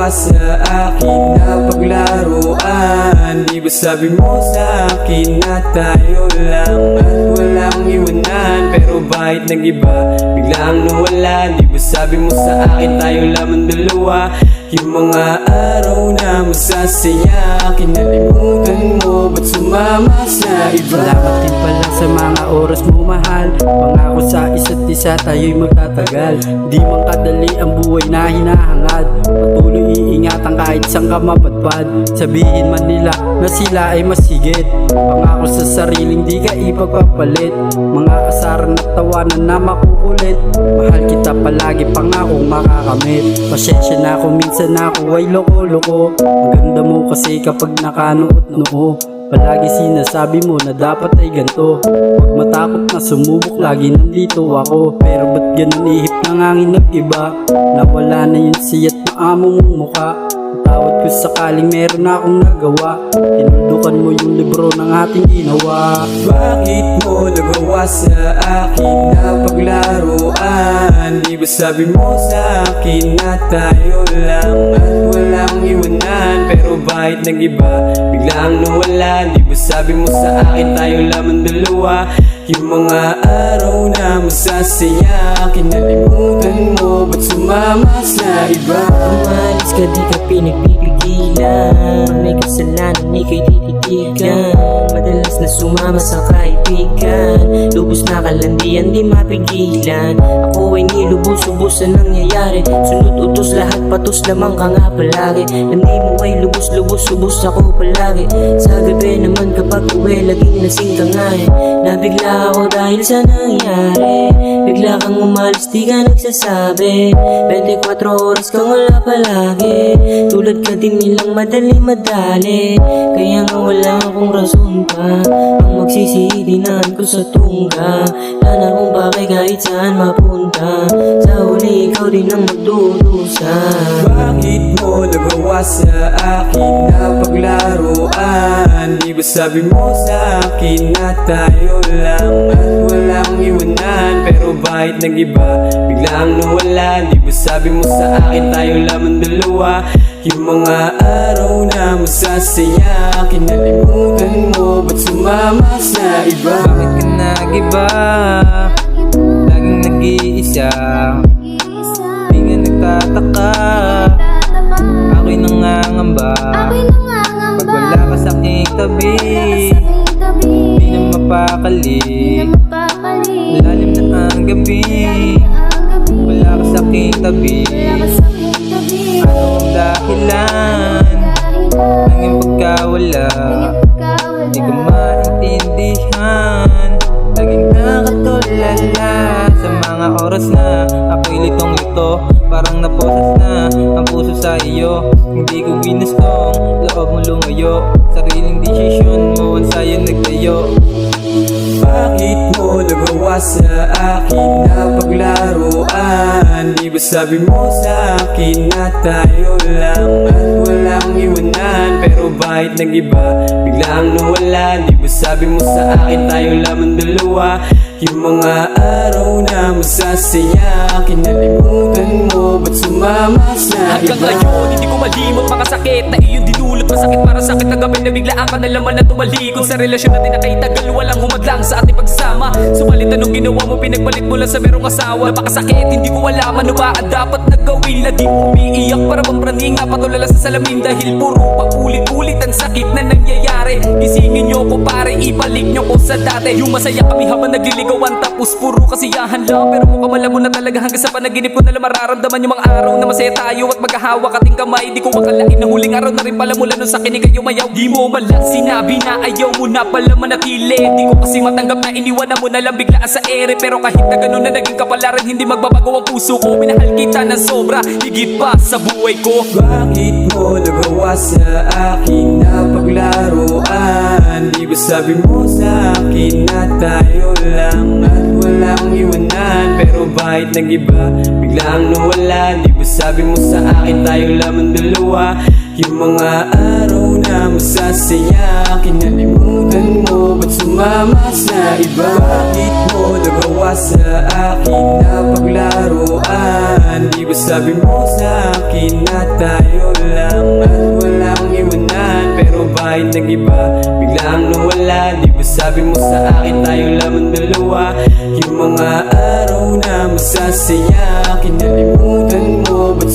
sa akin na paglaruan? Di ba sabi mo sa akin na tayo lang at walang iwanan? Pero bakit nag-iba, biglang nawala? Di ba sabi mo sa akin tayo lamang dalawa? Yung mga araw na masasaya, kinalimutan mo, ba't sumama sa iba? Salamat din pala sa mga oras mo, mahal. Pangako sa isa't isa tayo'y magtatagal. Di man kadali ang buhay na hinahangad. Patuloy iingatan kahit saan ka mapadpad. Sabihin man nila na sila ay masigit. Pangako sa sariling di ka ipagpapalit. Mga asaran at tawanan na makukulit. Mahal kita palagi, pangakong makakamit. Pasensya na ako, minsan ako ay loko-loko. Ang ganda mo kasi kapag nakanood noo. Palagi sinasabi mo na dapat ay ganto. Huwag matakot na sumubok, lagi nandito ako. Pero ba't ganun ihip ng hangin nag-iba? Nawala na yung siyat na amo mong mukha. Tawad ko sakaling meron na akong nagawa. Tinundukan mo yung libro ng ating ginawa. Bakit mo nagawa sa akin na paglaruan? Di ba sabi mo sa akin na tayo lang at walang iwanan? Pero bakit nag-iba, biglang nawala? Di ba sabi mo sa akin tayo lamang dalawa? Yung mga araw na masasaya, kinalimutan mo, ba't sumama sa iba? Umalis ka, di ka pinagpipigilan. May kasalanan, ika'y tititigan. Madalas na sumama sa kaibigan. Lubos na kalandian, di mapigilan. Ako ay nilubos-ubos na nangyayari. Sunod utos, lahat patos lamang ka nga palagi. Hindi mo ay lubos-lubos-ubos ako palagi. Sa gabi naman kapag uwi, laging lasing ka nga eh. Nabigla ako dahil sa nangyari. Bigla kang umalis, di ka nagsasabi. 24 oras kang wala palagi. Tulad ka din nilang madali-madali. Kaya nga wala akong rason pa. Ang magsisidinan ko sa tungga. Lana kung bakit kahit saan mapunta. Sa huli ikaw din ang magdudusa. Bakit mo nagawa sa akin na paglaruan? Di ba sabi mo sa akin na tayo lang at walang iwanan? Pero bakit nag-iba, biglang nawala? Di ba sabi mo sa akin tayo lamang dalawa? Yung mga araw na masasaya, kinalimutan mo, ba't sumama sa iba? Bakit ka nag-iba? Laging nag-iisa. Di nga nagtataka. Ako'y nangangamba. Pag wala ka sa aking tabi, di na mapakali. Lalim na ang gabi, wala ka sa aking tabi. Anong dahilan ng pagkawala? Di ko maintindihan. Laging nakatulala sa mga oras na ako'y litong-lito. Parang naposas na ang puso sa iyo. Hindi ko ginustong loob mo lumayo. Sariling desisyon mo ang sayo nagtayo. Bakit mo nagawa sa akin na paglaruan? Di ba sabi mo sa akin na tayo lang at walang iwanan? Pero bakit nag-iba, biglang nawala? Di ba sabi mo sa akin tayo lamang dalawa? Yung mga araw na masasaya, kinalimutan mo, ba't sumama sa iba? Hanggang ngayon, hindi ko malimot mga sakit na iyong dinulot. Masakit para sakit na gabi na biglaan ka na laman na tumalikod. Sa relasyon natin na kay tagal, walang humadlang sa ating pagsama. Subalit anong ginawa mo, pinagpalit mo lang sa merong asawa. Napakasakit, hindi ko alam ano ba ang dapat na gawin. Na di umiiyak para bang praninga, patulala sa salamin. Dahil puro paulit-ulit ang sakit na nangyayari. Gisingin nyo ko pare, ibalik nyo ko sa dati. Yung masaya kami habang nagliligawan, tapos puro kasiyahan lang. Pero mukhang malabo na talaga hanggang sa panaginip ko na lang mararamdaman yung mga araw na masaya tayo at maghahawak ating kamay. Di ko makalain na huling araw na rin pala mula nun sa kinig kayo mayaw. Di mo man lang sinabi na ayaw mo na pala manatili. Di ko kasi matanggap na iniwanan mo na lang biglaan sa ere. Pero kahit na ganun na naging kapalaran, hindi magbabago ang puso ko. Minahal kita ng sobra, higit pa sa buhay ko. Bakit mo nagawa sa akin na paglaruan? Di ba sabi mo sa akin na tayo lang at walang iwanan? Pero bakit nag-iba, biglang nawala? Di ba sabi mo sa akin tayo lamang dalawa? Yung mga araw na masasaya, kinalimutan mo, ba't sumama sa iba? Bakit mo nagawa sa akin na paglaruan? laruan? Di ba sabi mo sa akin na tayo lang at walang iwanan? Pero bakit nag-iba? Biglang nawala. Di ba sabi mo sa akin tayo lamang dalawa? Yung mga araw na masasaya kinalimutan mo, ba't